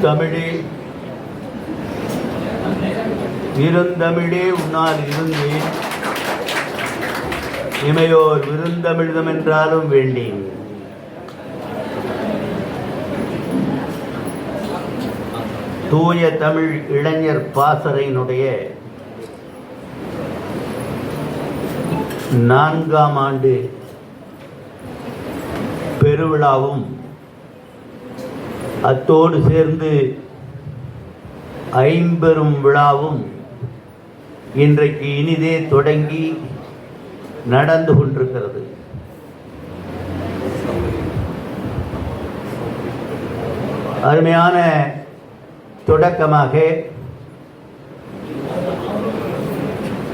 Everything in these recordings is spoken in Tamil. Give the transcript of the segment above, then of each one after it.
தமிழே இருந்தமிழே உன்னால் இருந்தேன், இமையோர் விருந்தமிழ்தம் என்றாலும் வேண்டேன். தூய தமிழ் இளைஞர் பாசறையினுடைய 4ஆம் ஆண்டு பெருவிழாவும் அத்தோடு சேர்ந்து ஐம்பெரும் விழாவும் இன்றைக்கு இனிதே தொடங்கி நடந்து கொண்டிருக்கிறது. அருமையான தொடக்கமாக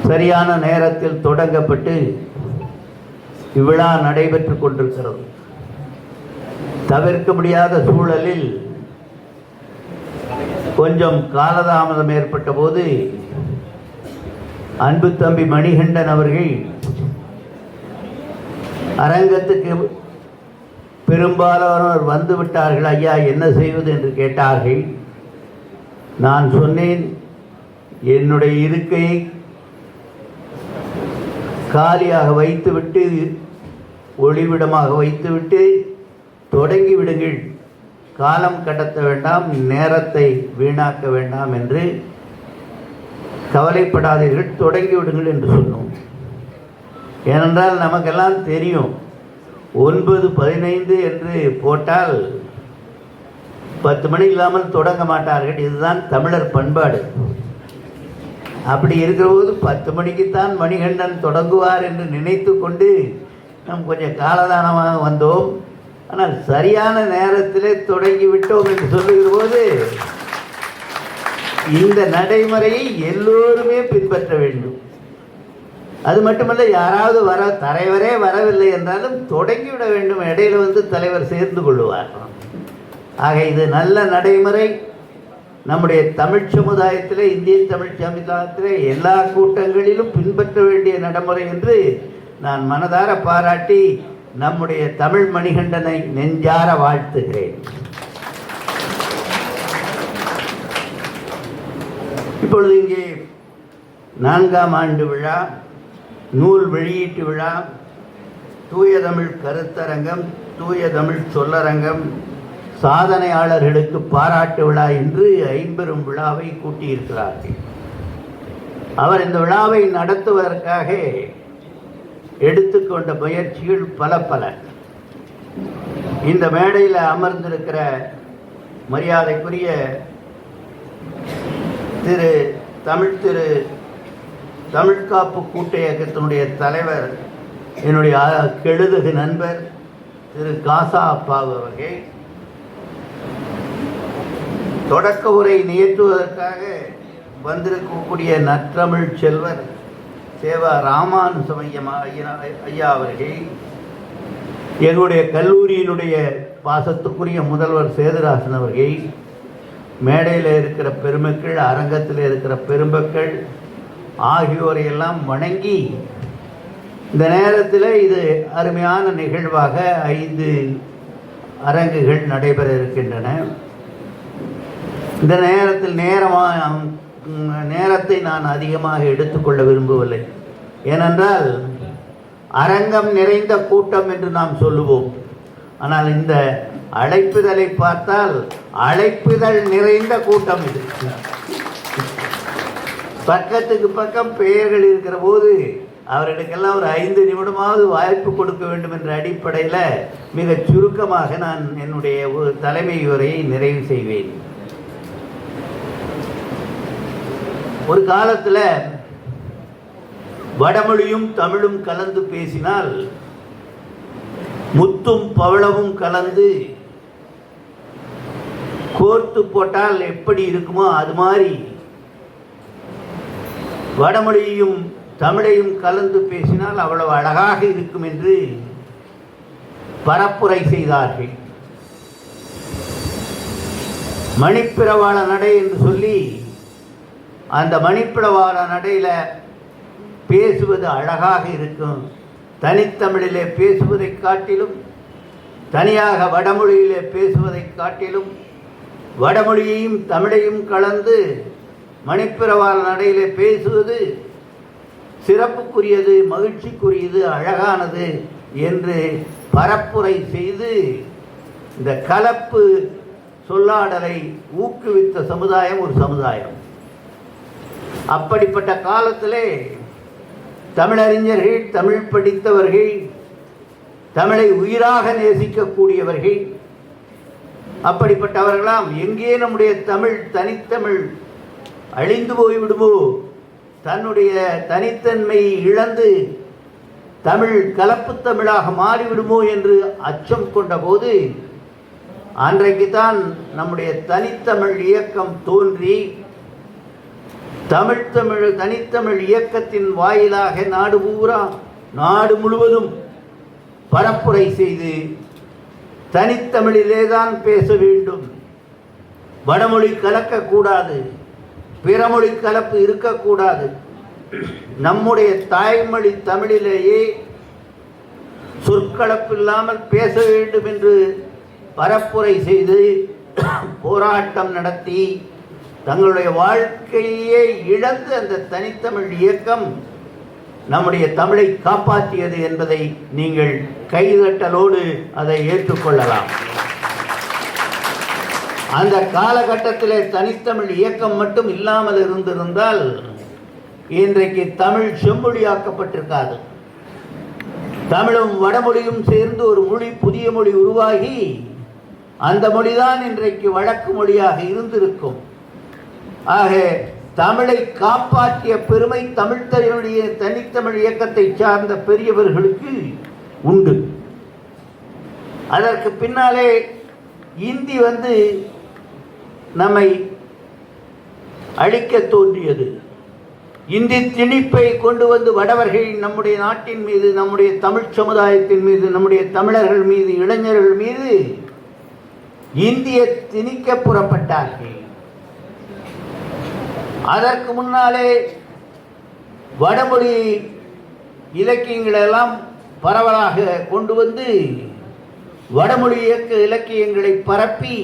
சரியான நேரத்தில் தொடங்கப்பட்டு இவ்விழா நடைபெற்று கொண்டிருக்கிறது. தவிர்க்க முடியாத சூழலில் கொஞ்சம் காலதாமதம் ஏற்பட்ட போது அன்பு தம்பி மணிகண்டன் அவர்கள் அரங்கத்துக்கு பெரும்பாலானோர் வந்து விட்டார்கள், ஐயா என்ன செய்வது என்று கேட்டார்கள். நான் சொன்னேன், என்னுடைய இருக்கையை காலியாக வைத்துவிட்டு ஒளிவிடமாக வைத்துவிட்டு தொடங்கி விடுங்கள், காலம் கடத்த வேண்டாம், நேரத்தை வீணாக்க வேண்டாம் என்று கவலைப்படாதீர்கள், தொடங்கி விடுங்கள் என்று சொன்னோம். ஏனென்றால் நமக்கெல்லாம் தெரியும் 9:15 என்று போட்டால் 10 மணி இல்லாமல் தொடங்க மாட்டார்கள். இதுதான் தமிழர் பண்பாடு. அப்படி இருக்கிற போது 10 மணிக்குத்தான் மணிகண்டன் தொடங்குவார் என்று நினைத்து கொண்டு நாம் கொஞ்சம் காலதானமாக வந்தோம். ஆனால் சரியான நேரத்திலே தொடங்கிவிட்டோம் என்று சொல்லுகிற போது இந்த நடைமுறையை எல்லோருமே பின்பற்ற வேண்டும். அது மட்டுமல்ல, யாராவது தலைவரே வரவில்லை என்றாலும் தொடங்கிவிட வேண்டும், இடையில வந்து தலைவர் சேர்ந்து கொள்வார். ஆக இது நல்ல நடைமுறை. நம்முடைய தமிழ் சமுதாயத்திலே, இந்திய தமிழ் சமுதாயத்திலே எல்லா கூட்டங்களிலும் பின்பற்ற வேண்டிய நடைமுறை என்று நான் மனதார பாராட்டி நம்முடைய தமிழ் மணிகண்டனை நெஞ்சார வாழ்த்துகிறேன். இப்பொழுது இங்கே 4ஆம் ஆண்டு விழா, நூல் வெளியீட்டு விழா, தூய தமிழ் கருத்தரங்கம், தூய தமிழ் சொல்லரங்கம், சாதனையாளர்களுக்கு பாராட்டு விழா என்று 50 விழாவை கூட்டியிருக்கிறார்கள். அவர் இந்த விழாவை நடத்துவதற்காக எடுத்துக்கொண்ட முயற்சிகள் பல. இந்த மேடையில் அமர்ந்திருக்கிற மரியாதைக்குரிய தமிழ்காப்பு கூட்ட இயக்கத்தினுடைய தலைவர், என்னுடைய கெழுதகு நண்பர் திரு காசா அப்பா அவர்கள் தொடக்க உரை நிகழ்த்துவதற்காக வந்திருக்கக்கூடிய நற்றமிழ் செல்வர் சேவா ராமானுஜம் ஐயா அவர்கள், எங்களுடைய கல்லூரியினுடைய பாசத்துக்குரிய முதல்வர் சேதுராசன் அவர்கள், மேடையில் இருக்கிற பெருமக்கள், அரங்கத்தில் இருக்கிற பெருமக்கள் ஆகியோரை எல்லாம் வணங்கி, இந்த நேரத்தில் இது அருமையான நிகழ்வாக 5 அரங்குகள் நடைபெற இருக்கின்றன. இந்த நேரத்தில் நேரத்தை நான் அதிகமாக எடுத்துக்கொள்ள விரும்பவில்லை. ஏனென்றால் அரங்கம் நிறைந்த கூட்டம் என்று நாம் சொல்லுவோம். ஆனால் இந்த அழைப்புதலை பார்த்தால் அழைப்புதல் நிறைந்த கூட்டம் இது. பக்கத்துக்கு பக்கம் பெயர்கள் இருக்கிற போது அவர்களுக்கெல்லாம் ஒரு 5 நிமிடமாவது வாய்ப்பு கொடுக்க வேண்டும் என்ற அடிப்படையில் மிக சுருக்கமாக நான் என்னுடைய ஒரு தலைமை உரையை நிறைவு செய்வேன். ஒரு காலத்தில் வடமொழியும் தமிழும் கலந்து பேசினால் முத்தும் பவளமும் கலந்து கோர்த்து போட்டால் எப்படி இருக்குமோ அது மாதிரி வடமொழியையும் தமிழையும் கலந்து பேசினால் அவ்வளவு அழகாக இருக்கும் என்று பரப்புரை செய்தார்கள். மணிப்பிரவாள நடை என்று சொல்லி அந்த மணிப்பிரவாள நடையில் பேசுவது அழகாக இருக்கும். தனித்தமிழிலே பேசுவதை காட்டிலும், தனியாக வடமொழியிலே பேசுவதை காட்டிலும் வடமொழியையும் தமிழையும் கலந்து மணிப்பிரவாள நடையிலே பேசுவது சிறப்புக்குரியது, மகிழ்ச்சிக்குரியது, அழகானது என்று பரப்புரை செய்து இந்த கலப்பு சொல்லாடலை ஊக்குவித்த சமுதாயம் ஒரு சமுதாயம். அப்படிப்பட்ட காலத்திலே தமிழறிஞர்கள், தமிழ் படித்தவர்கள், தமிழை உயிராக நேசிக்கக்கூடியவர்கள், அப்படிப்பட்டவர்களாம் எங்கே நம்முடைய தமிழ் தனித்தமிழ் அழிந்து போய்விடுமோ, தன்னுடைய தனித்தன்மையை இழந்து தமிழ் கலப்பு தமிழாக மாறிவிடுமோ என்று அச்சம் கொண்ட போது அன்றைக்குத்தான் நம்முடைய தனித்தமிழ் இயக்கம் தோன்றி தனித்தமிழ் இயக்கத்தின் வாயிலாக நாடு முழுவதும் பரப்புரை செய்து தனித்தமிழிலேதான் பேச வேண்டும், வடமொழி கலக்கக்கூடாது, பிறமொழி கலப்பு இருக்கக்கூடாது, நம்முடைய தாய்மொழி தமிழிலேயே சொற்கலப்பில்லாமல் பேச வேண்டும் என்று பரப்புரை செய்து போராட்டம் நடத்தி தங்களுடைய வாழ்க்கையே இழந்து அந்த தனித்தமிழ் இயக்கம் நம்முடைய தமிழை காப்பாற்றியது என்பதை நீங்கள் கைதட்டலோடு அதை ஏற்றுக்கொள்ளலாம். அந்த காலகட்டத்திலே தனித்தமிழ் இயக்கம் மட்டும் இல்லாமல் இருந்திருந்தால் இன்றைக்கு தமிழ் செம்மொழியாக்கப்பட்டிருக்காது. தமிழும் வடமொழியும் சேர்ந்து ஒரு மொழி, புதிய மொழி உருவாகி அந்த மொழிதான் இன்றைக்கு வழக்கு மொழியாக இருந்திருக்கும். ஆக தமிழை காப்பாற்றிய பெருமை தனித்தமிழ் இயக்கத்தை சார்ந்த பெரியவர்களுக்கு உண்டு. அதற்கு பின்னாலே இந்தி நம்மை அழிக்க தோன்றியது. இந்தி திணிப்பை கொண்டு வடவர்கள் நம்முடைய நாட்டின் மீது, நம்முடைய தமிழ் சமுதாயத்தின் மீது, நம்முடைய தமிழர்கள் மீது, இளைஞர்கள் மீது இந்தியை திணிக்க புறப்பட்டார்கள். அதற்கு முன்னாலே வடமொழி இலக்கியங்களெல்லாம் பரவலாக கொண்டு வடமொழி இலக்கியங்களை பரப்பி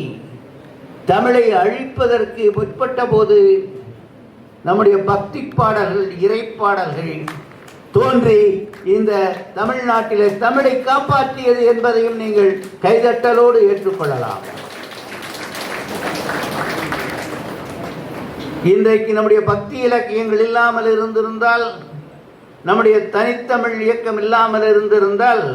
தமிழை அழிப்பதற்கு முற்பட்ட போது நம்முடைய பக்தி பாடல்கள், இறைப்பாடல்கள் தோன்றி இந்த தமிழ்நாட்டிலே தமிழை காப்பாற்றியது என்பதையும் நீங்கள் கைதட்டலோடு ஏற்றுக்கொள்ளலாம். இன்றைக்கு நம்முடைய பக்தி இலக்கியங்கள் இல்லாமல் இருந்திருந்தால், நம்முடைய தனித்தமிழ் இயக்கம் இல்லாமல் இருந்திருந்தால்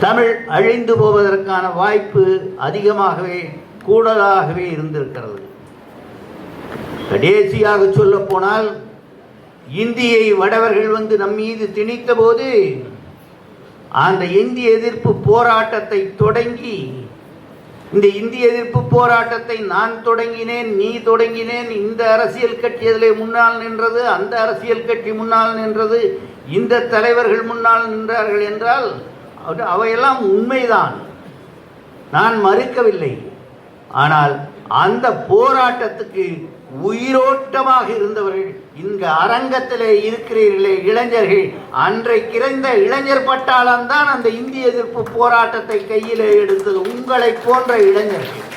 தமிழ் அழிந்து போவதற்கான வாய்ப்பு அதிகமாகவே, கூடுதலாகவே இருந்திருக்கிறது. கடைசியாக சொல்ல போனால், இந்தியை வடவர்கள் நம் மீது திணித்த போது அந்த இந்திய எதிர்ப்பு போராட்டத்தை தொடங்கி, இந்த இந்திய எதிர்ப்பு போராட்டத்தை நான் தொடங்கினேன், நீ தொடங்கினேன், இந்த அரசியல் கட்சி அதில் முன்னால் நின்றது, அந்த அரசியல் கட்சி முன்னால் நின்றது, இந்த தலைவர்கள் முன்னால் நின்றார்கள் என்றால் அவையெல்லாம் உண்மைதான், நான் மறுக்கவில்லை. ஆனால் அந்த போராட்டத்துக்கு உயிரோட்டமாக இருந்தவர்கள் இங்கு அரங்கத்திலே இருக்கிறீர்களே இளைஞர்கள், அன்றைக்கு இருந்த இளைஞர் பட்டாளம் தான் அந்த இந்திய எதிர்ப்பு போராட்டத்தை கையிலே எடுத்தது. உங்களை போன்ற இளைஞர்கள்,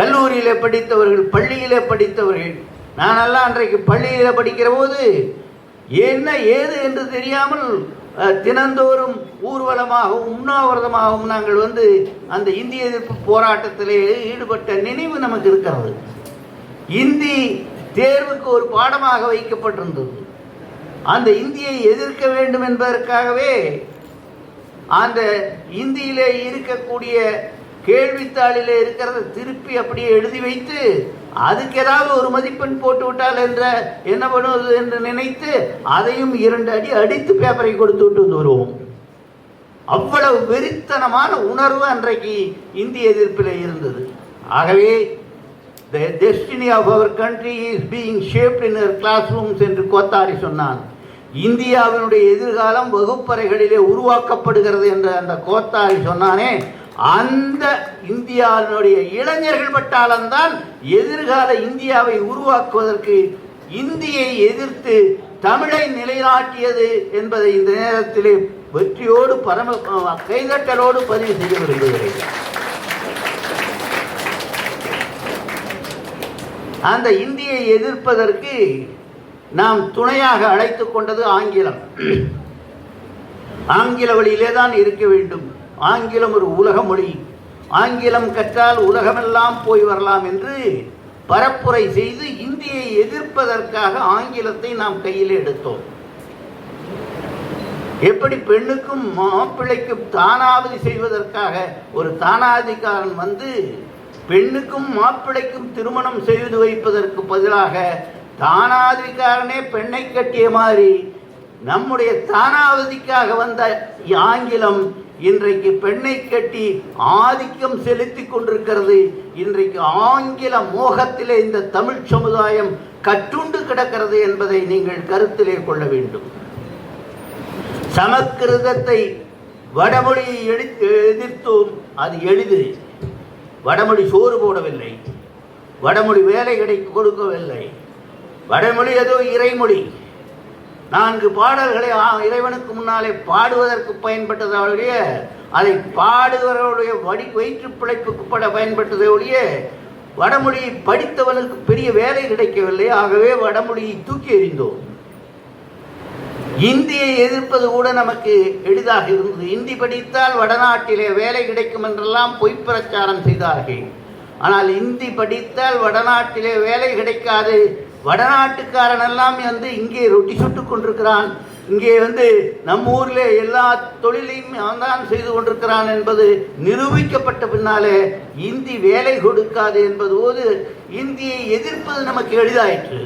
கல்லூரியிலே படித்தவர்கள், பள்ளியிலே படித்தவர்கள். நானெல்லாம் அன்றைக்கு பள்ளியிலே படிக்கிற போது என்ன ஏது என்று தெரியாமல் தினந்தோறும் ஊர்வலமாகவும் உண்ணாவிரதமாகவும் நாங்கள் அந்த இந்திய எதிர்ப்பு போராட்டத்திலே ஈடுபட்ட நினைவு நமக்கு இருக்கிறது. இந்தி தேர்வுக்கு ஒரு பாடமாக வைக்கப்பட்டிருந்தது. அந்த இந்தியை எதிர்க்க வேண்டும் என்பதற்காகவே அந்த இந்தியிலே இருக்கக்கூடிய கேள்வித்தாளிலே இருக்கிறத திருப்பி அப்படியே எழுதி வைத்து அதுக்கு ஏதாவது ஒரு மதிப்பெண் போட்டு விட்டால் என்ன பண்ணுவது என்று நினைத்து அதையும் 2 அடி அடித்து பேப்பரை கொடுத்து விட்டு வருவோம். அவ்வளவு வெறித்தனமான உணர்வு அன்றைக்கு இந்திய எதிர்ப்பில் இருந்தது. ஆகவே the destiny of our country is being shaped in our classrooms என்று கோத்தாரி சொன்னான். இந்தியாவினுடைய எதிர்காலம் வகுப்பறைகளிலே உருவாக்கப்படுகிறது என்று அந்த கோத்தாரி சொன்னானே, அந்த இந்தியாவினுடைய இளைஞர்கள் பட்டாளம்தான் எதிர்கால இந்தியாவை உருவாக்குவதற்கு இந்தியை எதிர்த்து தமிழை நிலைநாட்டியது என்பதை இந்த நேரத்திலே வெற்றியோடு கைதட்டலோடு பதிவு செய்ய விரும்புகிறேன். அந்த இந்தியை எதிர்ப்பதற்கு நாம் துணையாக அழைத்து கொண்டது ஆங்கிலம். ஆங்கில வழியிலே தான் இருக்க வேண்டும். ஆங்கிலம் ஒரு உலக மொழி, ஆங்கிலம் கற்றால் உலகமெல்லாம் போய் வரலாம் என்று பரப்புரை செய்து இந்தியை எதிர்ப்பதற்காக ஆங்கிலத்தை நாம் கையில் எடுத்தோம். எப்படி பெண்ணுக்கும் மாப்பிள்ளைக்கும் தானாவதி செய்வதற்காக ஒரு தானாதிகாரன் வந்து பெண்ணுக்கும் மாப்பிள்ளைக்கும் திருமணம் செய்து வைப்பதற்கு பதிலாக தானாதிகாரனே பெண்ணை கட்டிய மாதிரி நம்முடைய தானாவதிக்காக வந்த ஆங்கிலம் இன்றைக்கு பெண்ணை கட்டி ஆதிக்கம் செலுத்தி கொண்டிருக்கிறது. இன்றைக்கு ஆங்கில மோகத்திலே இந்த தமிழ் சமுதாயம் கட்டுண்டு கிடக்கிறது என்பதை நீங்கள் கருத்திலே கொள்ள வேண்டும். சமஸ்கிருதத்தை வடமொழியை எதிர்த்தோம். அது எளிது. வடமொழி சோறு போடவில்லை, வடமொழி வேலை கொடுக்கவில்லை. வடமொழி ஏதோ இறைமொழி. 4 பாடல்களை இறைவனுக்கு முன்னாலே பாடுவதற்கு பயன்பட்டதை ஒழிய, அதை பாடுவர்களுடைய வயிற்று பிழைப்புக்கு பயன்பட்டதை ஒழிய வடமொழியை படித்தவனுக்கு பெரிய வேலை கிடைக்கவில்லை. ஆகவே வடமொழியை தூக்கி எறிந்தோம். இந்தியை எதிர்ப்பது கூட நமக்கு எளிதாக இருந்தது. இந்தி படித்தால் வடநாட்டிலே வேலை கிடைக்கும் என்றெல்லாம் பொய் பிரச்சாரம் செய்தார்கள். ஆனால் இந்தி படித்தால் வடநாட்டிலே வேலை கிடைக்காது, வடநாட்டுக்காரன் எல்லாம் வந்து இங்கே ரொட்டி சுட்டு கொண்டிருக்கிறான், இங்கே வந்து நம்ம ஊரில் எல்லா தொழிலையும் அவன்தான் செய்து கொண்டிருக்கிறான் என்பது நிரூபிக்கப்பட்ட பின்னாலே இந்தி வேலை கொடுக்காது என்பது போது இந்தியை எதிர்ப்பது நமக்கு எளிதாயிற்று.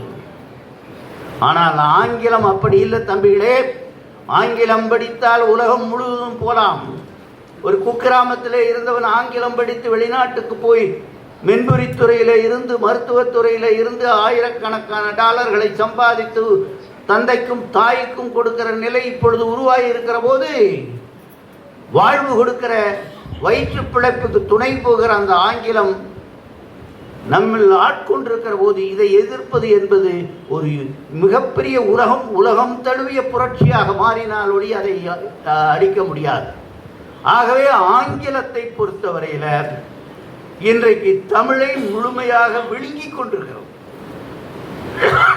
ஆனால் ஆங்கிலம் அப்படி இல்லை தம்பிகளே. ஆங்கிலம் படித்தால் உலகம் முழுவதும் போலாம். ஒரு குக்கிராமத்திலே இருந்தவன் ஆங்கிலம் படித்து வெளிநாட்டுக்கு போய் மென்பொறித்துறையில் இருந்து மருத்துவத்துறையில் இருந்து ஆயிரக்கணக்கான டாலர்களை சம்பாதித்து தந்தைக்கும் தாய்க்கும் கொடுக்கிற நிலை இப்பொழுது உருவாகி இருக்கிற போது வாழ்வு கொடுக்கிற வயிற்று பிழைப்புக்கு துணை போகிற அந்த ஆங்கிலம் நம்மில் ஆட்கொண்டிருக்கிற போது இதை எதிர்ப்பது என்பது ஒரு மிகப்பெரிய உலகம் தழுவிய புரட்சியாக மாறினால் ஒழி அதை அடிக்க முடியாது. ஆகவே ஆங்கிலத்தை பொறுத்தவரையில் இன்றைக்கு தமிழை முழுமையாக விழுங்கி கொண்டிருக்கிறோம்.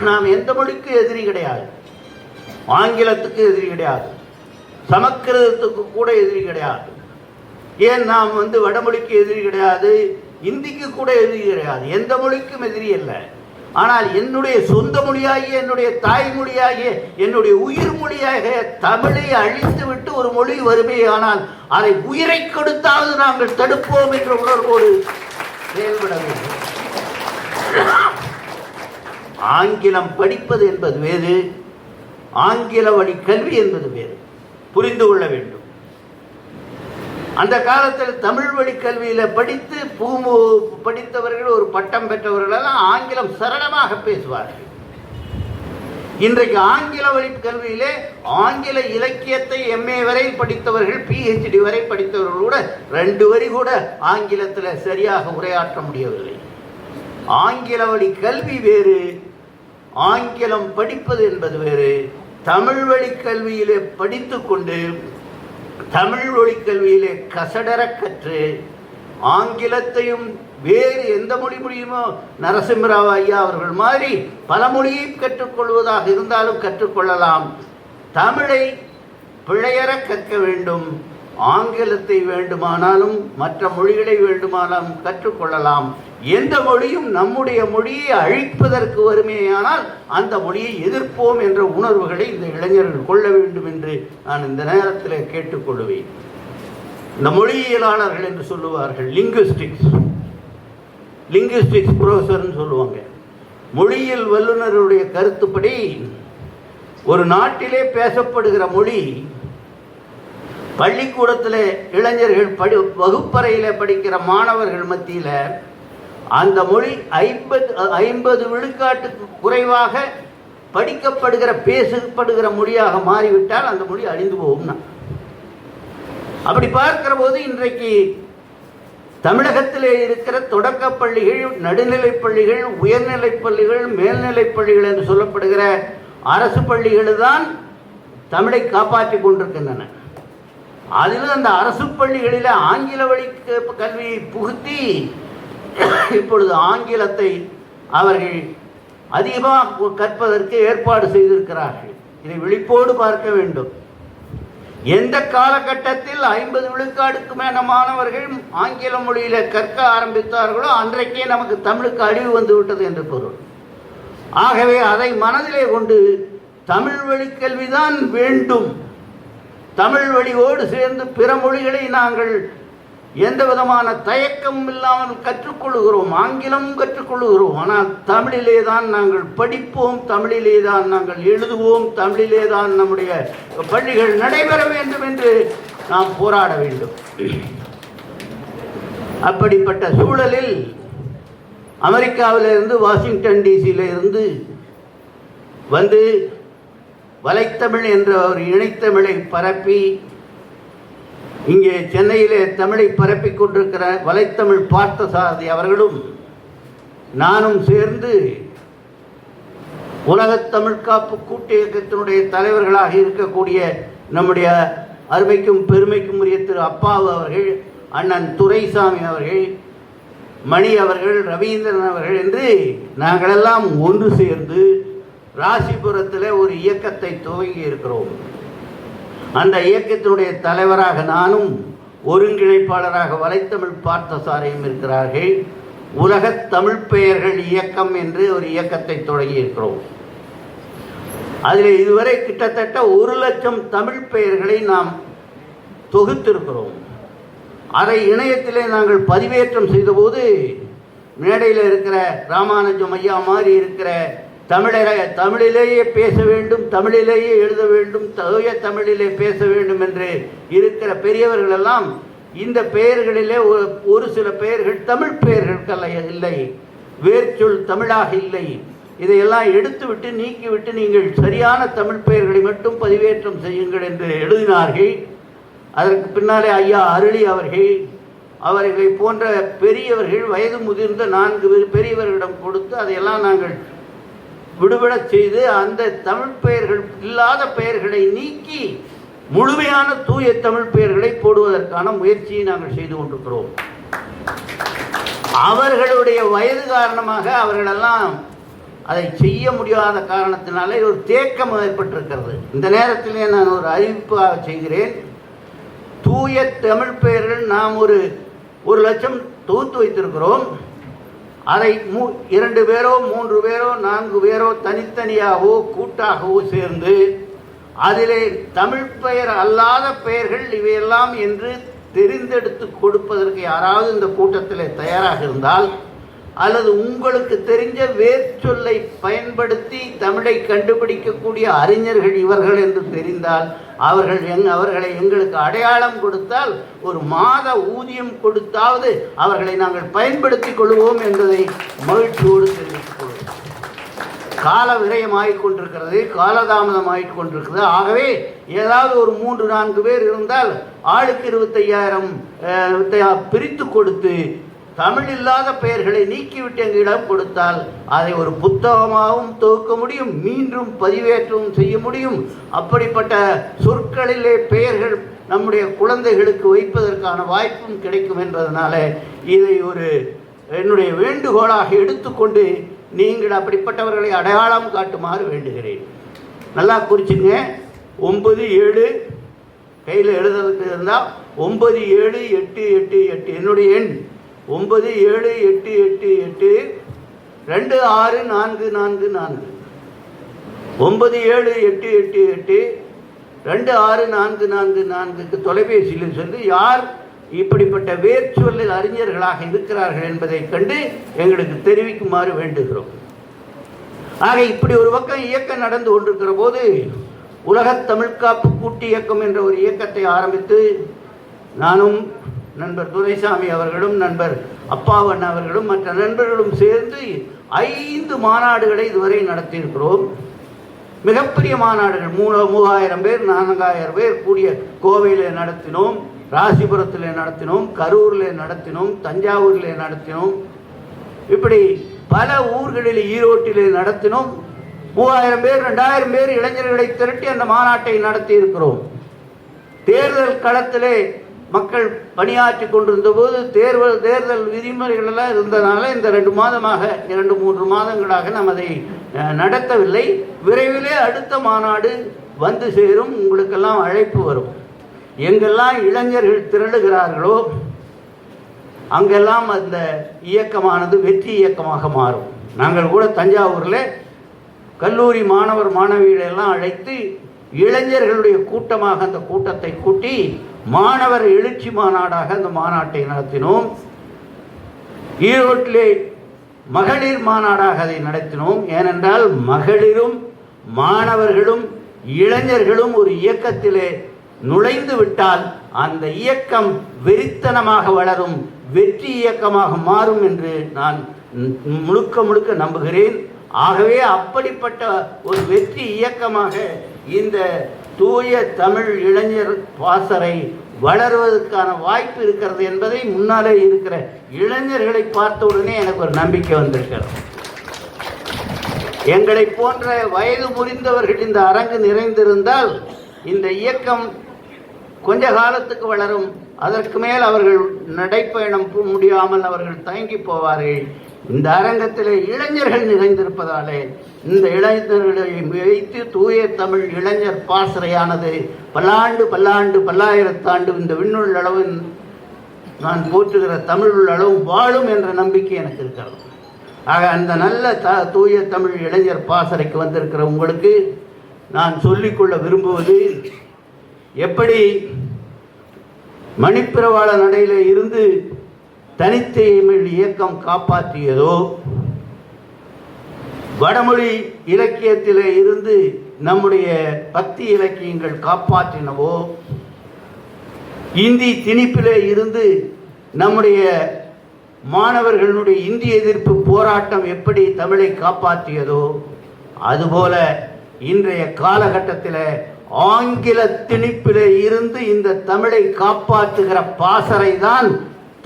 நாம் எந்த மொழிக்கு எதிரி கிடையாது, ஆங்கிலத்துக்கு எதிரி கிடையாது, சமஸ்கிருதத்துக்கு கூட எதிரி கிடையாது. ஏன் நாம் வந்து வடமொழிக்கு எதிரி கிடையாது, இந்திக்கு கூட எதிரி கிடையாது, எந்த மொழிக்கும் எதிரி அல்ல. ஆனால் என்னுடைய சொந்த மொழியாகிய, என்னுடைய தாய்மொழியாகிய, என்னுடைய உயிர் மொழியாகிய தமிழை அழித்து விட்டு ஒரு மொழி வருமே, ஆனால் அதை உயிரை கொடுத்தாவது நாங்கள் தடுப்போம் என்ற உணர்வோடு செயல்பட வேண்டும். ஆங்கிலம் படிப்பது என்பது வேறு, ஆங்கில வழி கல்வி என்பது வேறு, புரிந்து கொள்ள வேண்டும். அந்த காலத்தில் தமிழ் வழி கல்வியில் படித்தவர்கள், ஒரு பட்டம் பெற்றவர்களெல்லாம் ஆங்கிலம் சரளமாக பேசுவார்கள். இன்றைக்கு ஆங்கில வழி கல்வியிலே ஆங்கில இலக்கியத்தை MA வரை படித்தவர்கள், PhD வரை படித்தவர்கள் கூட 2 வரி கூட ஆங்கிலத்தில் சரியாக உரையாற்ற முடியவில்லை. ஆங்கில வழி கல்வி வேறு, ஆங்கிலம் படிப்பது என்பது வேறு. தமிழ் வழி கல்வியிலே படித்து கொண்டு தமிழ் மொழி கல்வியிலே கசடர கற்று ஆங்கிலத்தையும் வேறு எந்த மொழி முடியுமோ நரசிம்மராவ் ஐயா அவர்கள் மாதிரி பல மொழியை கற்றுக்கொள்வதாக இருந்தாலும் கற்றுக்கொள்ளலாம். தமிழை பிழையற கற்க வேண்டும். ஆங்கிலத்தை வேண்டுமானாலும் மற்ற மொழிகளை வேண்டுமானாலும் கற்றுக்கொள்ளலாம். எந்த மொழியும் நம்முடைய மொழியை அழிப்பதற்கு வருமேயானால் அந்த மொழியை எதிர்ப்போம் என்ற உணர்வுகளை இந்த இளைஞர்கள் கொள்ள வேண்டும் என்று நான் இந்த நேரத்தில் கேட்டுக்கொள்வேன். இந்த மொழியியலாளர்கள் என்று சொல்லுவார்கள், லிங்குஸ்டிக்ஸ் ப்ரொஃபஸர்னு சொல்லுவாங்க. மொழியியல் வல்லுநருடைய கருத்துப்படி ஒரு நாட்டிலே பேசப்படுகிற மொழி பள்ளிக்கூடத்தில் இளைஞர்கள் வகுப்பறையில் படிக்கிற மாணவர்கள் மத்தியில் அந்த மொழி 50 விழுக்காட்டுக்கு குறைவாக படிக்கப்படுகிற பேசப்படுகிற மொழியாக மாறிவிட்டால் அந்த மொழி அழிந்து போகும்னா. அப்படி பார்க்கிற போது இன்றைக்கு தமிழகத்திலே இருக்கிற தொடக்க பள்ளிகள், நடுநிலைப் பள்ளிகள், உயர்நிலைப் பள்ளிகள், மேல்நிலைப் பள்ளிகள் என்று சொல்லப்படுகிற அரசு பள்ளிகள் தான் தமிழை காப்பாற்றி கொண்டிருக்கின்றன. அதிலும் அந்த அரசு பள்ளிகளில் ஆங்கில வழி கல்வியை புகுத்தி இப்பொழுது ஆங்கிலத்தை அவர்கள் அதிகமாக கற்பதற்கு ஏற்பாடு செய்திருக்கிறார்கள். இதை விழிப்போடு பார்க்க வேண்டும். எந்த காலகட்டத்தில் 50 விழுக்காடுக்கு மேல மாணவர்கள் ஆங்கில மொழியில கற்க ஆரம்பித்தார்களோ அன்றைக்கே நமக்கு தமிழுக்கு அழிவு வந்து விட்டது என்று பொருள். ஆகவே அதை மனதிலே கொண்டு தமிழ் வழி கல்விதான் வேண்டும். தமிழ் வழியோடு சேர்ந்து பிற மொழிகளை நாங்கள் எந்த விதமான தயக்கமும் இல்லாமல் கற்றுக்கொள்கிறோம். ஆங்கிலம் கற்றுக்கொள்கிறோம். ஆனால் தமிழிலே தான் நாங்கள் படிப்போம், தமிழிலே தான் நாங்கள் எழுதுவோம், தமிழிலே தான் நம்முடைய பள்ளிகள் நடைபெற வேண்டும் என்று நாம் போராட வேண்டும். அப்படிப்பட்ட சூழலில் அமெரிக்காவிலிருந்து வாஷிங்டன் டிசியில இருந்து வந்து வலைத்தமிழ் என்ற ஒரு இணைத்தமிழை பரப்பி இங்கே சென்னையிலே தமிழை பரப்பிக் கொண்டிருக்கிற வலைத்தமிழ் பார்த்தசாரதி அவர்களும் நானும் சேர்ந்து உலகத் தமிழ் காப்பு கூட்டு இயக்கத்தினுடைய தலைவர்களாக இருக்கக்கூடிய நம்முடைய அருமைக்கும் பெருமைக்கும் உரிய திரு அப்பாவு அவர்கள், அண்ணன் துரைசாமி அவர்கள், மணி அவர்கள், ரவீந்திரன் அவர்கள் என்று நாங்களெல்லாம் ஒன்று சேர்ந்து ராசிபுரத்தில் ஒரு இயக்கத்தை துவங்கி இருக்கிறோம். அந்த இயக்கத்தினுடைய தலைவராக நானும், ஒருங்கிணைப்பாளராக வலைத்தமிழ் பார்த்தசாரியும் இருக்கிறார்கள். உலகத் தமிழ் பெயர்கள் இயக்கம் என்று ஒரு இயக்கத்தை தொடங்கி இருக்கிறோம். அதில் இதுவரை கிட்டத்தட்ட 1,00,000 தமிழ் பெயர்களை நாம் தொகுத்திருக்கிறோம். அதை இணையத்திலே நாங்கள் பதிவேற்றம் செய்தபோது மேடையில் இருக்கிற ராமானுஜம் ஐயா மாதிரி இருக்கிற தமிழிலேயே பேச வேண்டும், தமிழிலேயே எழுத வேண்டும், தூய தமிழிலே பேச வேண்டும் என்று இருக்கிற பெரியவர்கள் எல்லாம் இந்த பெயர்களிலே ஒரு சில பெயர்கள் தமிழ் பெயர்கள் இல்லை, வேர்ச்சொல் தமிழாக இல்லை, இதையெல்லாம் எடுத்துவிட்டு நீக்கிவிட்டு நீங்கள் சரியான தமிழ் பெயர்களை மட்டும் பதிவேற்றம் செய்யுங்கள் என்று எழுதினார்கள். அதற்கு பின்னாலே ஐயா அருளி அவர்களை போன்ற பெரியவர்கள், வயது முதிர்ந்த 4 பெரியவர்களிடம் கொடுத்து அதையெல்லாம் நாங்கள் விடுபட செய்து அந்த தமிழ் பெயர்கள் இல்லாத பெயர்களை நீக்கி முழுமையான தூய தமிழ் பெயர்களை போடுவதற்கான முயற்சியை நாங்கள் செய்து கொண்டிருக்கிறோம். அவர்களுடைய வயது காரணமாக அவர்களெல்லாம் அதை செய்ய முடியாத காரணத்தினாலே ஒரு தேக்கம் ஏற்பட்டிருக்கிறது. இந்த நேரத்திலே நான் ஒரு அறிவிப்பாக செய்கிறேன். தூய தமிழ் பெயர்கள் நாம் ஒரு 1,00,000 தொகுத்து வைத்திருக்கிறோம். அதை 2 பேரோ 3 பேரோ 4 பேரோ தனித்தனியாகவோ கூட்டாகவோ சேர்ந்து அதிலே தமிழ் பெயர் அல்லாத பெயர்கள் இவையெல்லாம் என்று தெரிந்தெடுத்து கொடுப்பதற்கு யாராவது இந்த கூட்டத்தில் தயாராக இருந்தால், அல்லது உங்களுக்கு தெரிஞ்ச வேர்ச்சொல்லை பயன்படுத்தி தமிழை கண்டுபிடிக்கக்கூடிய அறிஞர்கள் இவர்கள் என்று தெரிந்தால் அவர்களை எங்களுக்கு அடையாளம் கொடுத்தால் ஒரு மாத ஊதியம் கொடுத்தாவது அவர்களை நாங்கள் பயன்படுத்திக் கொள்வோம் என்பதை மகிழ்ச்சியோடு தெரிவித்துக் கொள்வோம். கால விரயமாகிக் கொண்டிருக்கிறது, காலதாமதமாகிக் கொண்டிருக்கிறது. ஆகவே ஏதாவது ஒரு 3-4 பேர் இருந்தால் ஆளுக்கு 25,000 பிரித்து கொடுத்து தமிழ் இல்லாத பெயர்களை நீக்கிவிட்டு எங்களிடம் கொடுத்தால் அதை ஒரு புத்தகமாகவும் தொகுக்க முடியும், மீண்டும் பதிவேற்றவும் செய்ய முடியும். அப்படிப்பட்ட சொற்களிலே பெயர்கள் நம்முடைய குழந்தைகளுக்கு வைப்பதற்கான வாய்ப்பும் கிடைக்கும் என்பதனால இதை என்னுடைய வேண்டுகோளாக எடுத்துக்கொண்டு நீங்கள் அப்படிப்பட்டவர்களை அடையாளம் காட்டுமாறு வேண்டுகிறேன். நல்லா குறிச்சுங்க. 97 கையில் எழுதுறதுக்கு இருந்தால் 97888 என்னுடைய எண் 97888 26444 97888 26444க்கு தொலைபேசியில் சொல்லி யார் இப்படிப்பட்ட வேர்ச்சொல்லில் அறிஞர்களாக இருக்கிறார்கள் என்பதை கண்டு எங்களுக்கு தெரிவிக்குமாறு வேண்டுகிறோம். ஆக இப்படி ஒரு பக்கம் இயக்கம் நடந்து கொண்டிருக்கிற போது உலகத் தமிழ்காப்பு கூட்டு இயக்கம் என்ற ஒரு இயக்கத்தை ஆரம்பித்து நானும் நண்பர் துரைசாமி அவர்களும் நண்பர் அப்பாவன் அவர்களும் மற்ற நண்பர்களும் சேர்ந்து 5 மாநாடுகளை இதுவரை நடத்தியிருக்கிறோம். மிகப்பெரிய மாநாடுகள் 3000 பேர் 4000 பேர் கூடிய கோவையில் நடத்தினோம், ராசிபுரத்தில் நடத்தினோம், கரூரில் நடத்தினோம், தஞ்சாவூரில் நடத்தினோம், இப்படி பல ஊர்களில் ஈரோட்டிலே நடத்தினோம். 3000 பேர் 2000 பேர் இளைஞர்களை திரட்டி அந்த மாநாட்டை நடத்தி இருக்கிறோம். தேர்தல் களத்திலே மக்கள் பணியாற்றி கொண்டிருந்த போது தேர்தல் விதிமுறைகள் எல்லாம் இருந்தனால இந்த 2-3 மாதங்களாக நாம் அதை நடத்தவில்லை. விரைவிலே அடுத்த மாநாடு வந்து சேரும். உங்களுக்கெல்லாம் அழைப்பு வரும். எங்கெல்லாம் இளைஞர்கள் திரளுகிறார்களோ அங்கெல்லாம் அந்த இயக்கமானது வெற்றி இயக்கமாக மாறும். நாங்கள் கூட தஞ்சாவூரில் கல்லூரி மாணவர் மாணவிகளெல்லாம் அழைத்து இளைஞர்களுடைய கூட்டமாக அந்த கூட்டத்தை கூட்டி மாணவர் எழுச்சி மாநாடாக அந்த மாநாட்டை நடத்தினோம். ஈரோட்டிலே மகளிர் மாநாடாக அதை நடத்தினோம். ஏனென்றால் மகளிரும் மாணவர்களும் இளைஞர்களும் ஒரு இயக்கத்திலே நுழைந்து விட்டால் அந்த இயக்கம் வெறித்தனமாக வளரும், வெற்றி இயக்கமாக மாறும் என்று நான் முழுக்க நம்புகிறேன். ஆகவே அப்படிப்பட்ட ஒரு வெற்றி இயக்கமாக இந்த தூய தமிழ் இளைஞர் பாசறை வளருவதற்கான வாய்ப்பு இருக்கிறது என்பதை முன்னாலே இருக்கிற இளைஞர்களை பார்த்த உடனே எனக்கு ஒரு நம்பிக்கை வந்திருக்கிறது. எங்களை போன்ற வயது முறிந்தவர்கள் இந்த அரங்கு நிறைந்திருந்தால் இந்த இயக்கம் கொஞ்ச காலத்துக்கு வளரும். அதற்கு மேல் அவர்கள் நடைப்பயணம் முடியாமல் அவர்கள் தயங்கி போவார்கள். இந்த அரங்கத்தில் இளைஞர்கள் நிறைந்திருப்பதாலே இந்த இளைஞர்களை வைத்து தூய தமிழ் இளைஞர் பாசறையானது பல்லாயிரத்தாண்டு இந்த விண்ணுள்ள அளவு நான் போற்றுகிற தமிழுள்ள அளவு வாழும் என்ற நம்பிக்கை எனக்கு இருக்கிறது. ஆக அந்த நல்ல தூய தமிழ் இளைஞர் பாசறைக்கு வந்திருக்கிற உங்களுக்கு நான் சொல்லிக்கொள்ள விரும்புவது, எப்படி மணிப்பிரவாள நடையில இருந்து தனித்தமிழ் இயக்கம் காப்பாற்றியதோ, வடமொழி இலக்கியத்திலே இருந்து நம்முடைய பக்தி இலக்கியங்கள் காப்பாற்றினவோ, இந்தி திணிப்பிலே இருந்து நம்முடைய மாணவர்களுடைய இந்திய எதிர்ப்பு போராட்டம் எப்படி தமிழை காப்பாற்றியதோ, அதுபோல இன்றைய காலகட்டத்தில் ஆங்கில திணிப்பிலே இருந்து இந்த தமிழை காப்பாற்றுகிற பாசறை தான்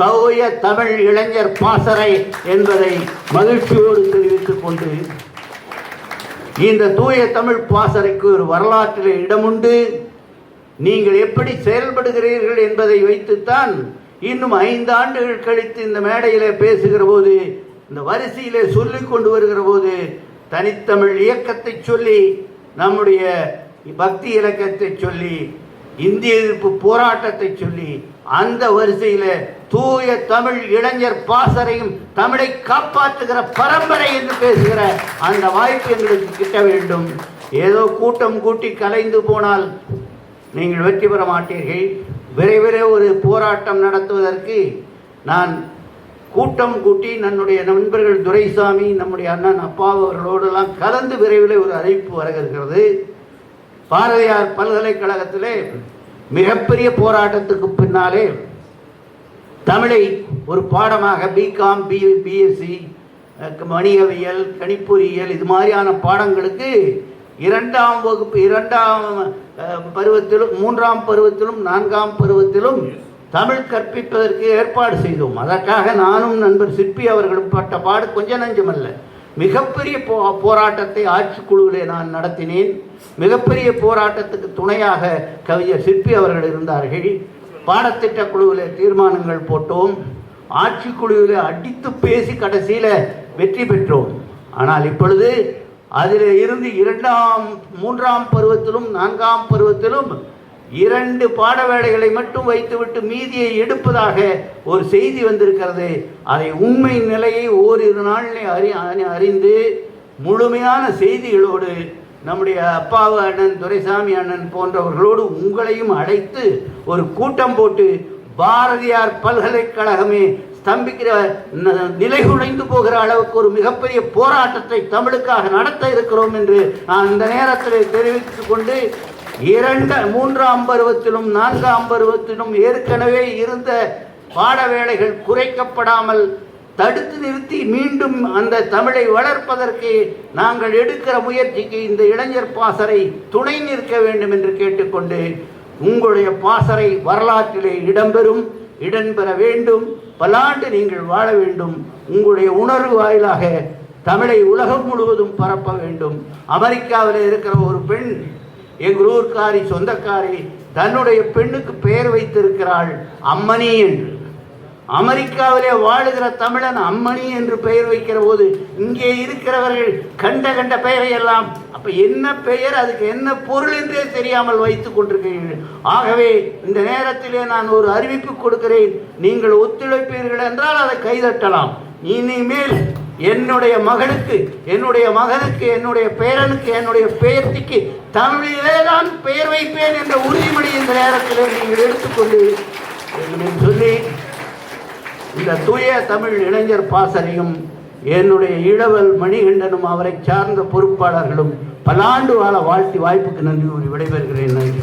தூய தமிழ் இளைஞர் பாசறை என்பதை மகிழ்ச்சியோடு தெரிவித்துக் கொண்டு, இந்த தூய தமிழ் பாசறைக்கு ஒரு வரலாற்றில் இடமுண்டு. நீங்கள் எப்படி செயல்படுகிறீர்கள் என்பதை வைத்துத்தான் இன்னும் 5 ஆண்டுகள் கழித்து இந்த மேடையிலே பேசுகிற போது, இந்த வரிசையிலே சொல்லிக் கொண்டு வருகிற போது, தனித்தமிழ் இயக்கத்தை சொல்லி, நம்முடைய பக்தி இலக்கியத்தை சொல்லி, இந்திய எதிர்ப்பு போராட்டத்தை சொல்லி, அந்த வரிசையில் தூய தமிழ் இளைஞர் பாசறையும் தமிழை காப்பாற்றுகிற பரம்பரை என்று பேசுகிற அந்த வாய்ப்பு எங்களுக்கு கிட்ட வேண்டும். ஏதோ கூட்டம் கூட்டி கலைந்து போனால் நீங்கள் வெற்றி பெற மாட்டீர்கள். விரைவில் ஒரு போராட்டம் நடத்துவதற்கு நான் கூட்டம் கூட்டி நம்முடைய நண்பர்கள் துரைசாமி, நம்முடைய அண்ணன் அப்பா அவர்களோடெல்லாம் கலந்து விரைவில் ஒரு அறிவிப்பு வருகிறது. பாரதியார் பல்கலைக்கழகத்திலே மிகப்பெரிய போராட்டத்துக்கு பின்னாலே தமிழை ஒரு பாடமாக பிகாம், பிஎஸ்சி, வணிகவியல், கணிப்பொறியியல் இது மாதிரியான பாடங்களுக்கு 2ஆம் வகுப்பு 2ஆம் பருவத்திலும் 3ஆம் பருவத்திலும் 4ஆம் பருவத்திலும் தமிழ் கற்பிப்பதற்கு ஏற்பாடு செய்தோம். அதற்காக நானும் நண்பர் சிற்பி அவர்களும் பட்ட பாடு கொஞ்சம் நஞ்சமல்ல. மிகப்பெரிய போராட்டத்தை ஆட்சிக்குழுவிலே நான் நடத்தினேன். மிகப்பெரிய போராட்டத்துக்கு துணையாக கவிஞர் சிற்பி அவர்கள் இருந்தார்கள். பாடத்திட்ட குழுவில் தீர்மானங்கள் போட்டோம். ஆட்சிக்குழுவில் அடித்து பேசி கடைசியில் வெற்றி பெற்றோம். ஆனால் இப்பொழுது அதில் இருந்து 2ஆம் 3ஆம் பருவத்திலும் 4ஆம் பருவத்திலும் 2 பாட வேளைகளை மட்டும் வைத்துவிட்டு மீதியை எடுப்பதாக ஒரு செய்தி வந்திருக்கிறது. அதை உண்மை நிலையை ஓரிரு நாளில் அறிந்து முழுமையான செய்திகளோடு நம்முடைய அப்பாவு அண்ணன் துரைசாமி அண்ணன் போன்றவர்களோடு உங்களையும் அழைத்து ஒரு கூட்டம் போட்டு பாரதியார் பல்கலைக்கழகமே ஸ்தம்பிக்கிற நிலைகுலைந்து போகிற அளவுக்கு ஒரு மிகப்பெரிய போராட்டத்தை தமிழுக்காக நடத்த இருக்கிறோம் என்று நான் இந்த நேரத்தில் தெரிவித்துக் கொண்டு, 3ஆம் பருவத்திலும் 4ஆம் பருவத்திலும் ஏற்கனவே இருந்த பாட வேளைகள் குறைக்கப்படாமல் தடுத்து நிறுத்தி மீண்டும் அந்த தமிழை வளர்ப்பதற்கு நாங்கள் எடுக்கிற முயற்சிக்கு இந்த இளைஞர் பாசறை துணை நிற்க வேண்டும் என்று கேட்டுக்கொண்டு, உங்களுடைய பாசறை வரலாற்றிலே இடம்பெற வேண்டும். பல்லாண்டு நீங்கள் வாழ வேண்டும். உங்களுடைய உணர்வு வாயிலாக தமிழை உலகம் முழுவதும் பரப்ப வேண்டும். அமெரிக்காவில் இருக்கிற ஒரு பெண், எங்கள் ஊர்க்காரி, சொந்தக்காரி தன்னுடைய பெண்ணுக்கு பெயர் வைத்திருக்கிறாள் அம்மணி என்று. அமெரிக்காவிலே வாழுகிற தமிழன் அம்மணி என்று பெயர் வைக்கிற போது இங்கே இருக்கிறவர்கள் கண்ட கண்ட பெயரை எல்லாம், அப்ப என்ன பெயர், அதுக்கு என்ன பொருள் என்றே தெரியாமல் வைத்துக் கொண்டிருக்கிறீர்கள். ஆகவே இந்த நேரத்திலே நான் ஒரு அறிவிப்பு கொடுக்கிறேன். நீங்கள் ஒத்துழைப்பீர்கள் என்றால் அதை கைதட்டலாம். இனிமேல் என்னுடைய மகனுக்கு, என்னுடைய மகனுக்கு, என்னுடைய பேரனுக்கு, என்னுடைய பேத்திக்கு தமிழிலே தான் பெயர் வைப்பேன் என்ற உறுதிமொழி இந்த நேரத்தில் நீங்கள் எடுத்துக்கொண்டு சொல்லி இந்த தூய தமிழ் இளைஞர் பாசறையும் என்னுடைய இளவல் மணிகண்டனும் அவரை சார்ந்த பொறுப்பாளர்களும் பல்லாண்டு வாழ வாழ்த்தி வாய்ப்புக்கு நன்றி கூறி விடைபெறுகிறேன். நன்றி.